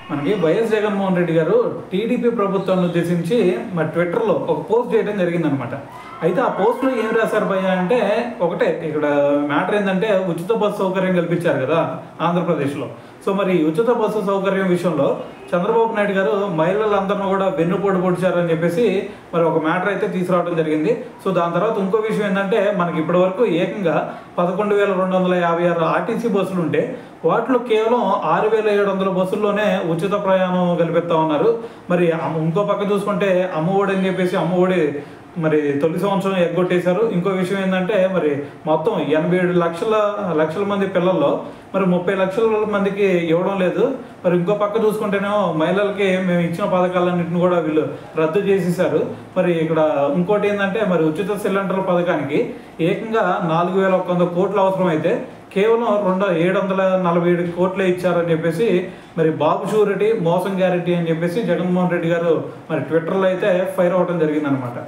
మనకి వైఎస్ జగన్మోహన్ రెడ్డి గారు టీడీపీ ప్రభుత్వాన్ని ఉద్దేశించి మరి ట్విట్టర్లో ఒక పోస్ట్ చేయడం జరిగిందనమాట. అయితే ఆ పోస్ట్లో ఏం రాశారు భయ్య అంటే, ఒకటే ఇక్కడ మ్యాటర్ ఏంటంటే ఉచిత బస్సు సౌకర్యం కల్పించారు కదా ఆంధ్రప్రదేశ్లో. సో మరి ఉచిత బస్సు సౌకర్యం విషయంలో చంద్రబాబు నాయుడు గారు మహిళలందరినీ కూడా వెన్నుపోటు పొడిచారని చెప్పేసి మరి ఒక మ్యాటర్ అయితే తీసుకురావడం జరిగింది. సో దాని తర్వాత ఇంకో విషయం ఏంటంటే, మనకి ఇప్పటి వరకు ఏకంగా 11,256 ఆర్టీసీ బస్సులు ఉంటే వాటిలో కేవలం 6,700 బస్సుల్లోనే ఉచిత ప్రయాణం కల్పిస్తా ఉన్నారు. మరి ఇంకో పక్క చూసుకుంటే అమ్మఒడి అని చెప్పేసి అమ్మఒడి మరి తొలి సంవత్సరం ఎగ్గొట్టేశారు. ఇంకో విషయం ఏంటంటే, మరి మొత్తం 87 లక్షల మంది పిల్లల్లో మరి 30 లక్షల మందికి ఇవ్వడం లేదు. మరి ఇంకో పక్క చూసుకుంటేనేమో మహిళలకి మేము ఇచ్చిన పథకాలన్నింటిని కూడా వీళ్ళు రద్దు చేసేసారు. మరి ఇక్కడ ఇంకోటి ఏంటంటే, మరి ఉచిత సిలిండర్ పథకానికి ఏకంగా 4,100 కోట్లు అవసరం అయితే కేవలం 747 కోట్లే ఇచ్చారని చెప్పేసి మరి బాబు షూరిటీ మోసం గ్యారెంటీ అని చెప్పేసి జగన్మోహన్ రెడ్డి గారు మరి ట్విట్టర్లో అయితే ఫైర్ అవ్వడం జరిగిందనమాట.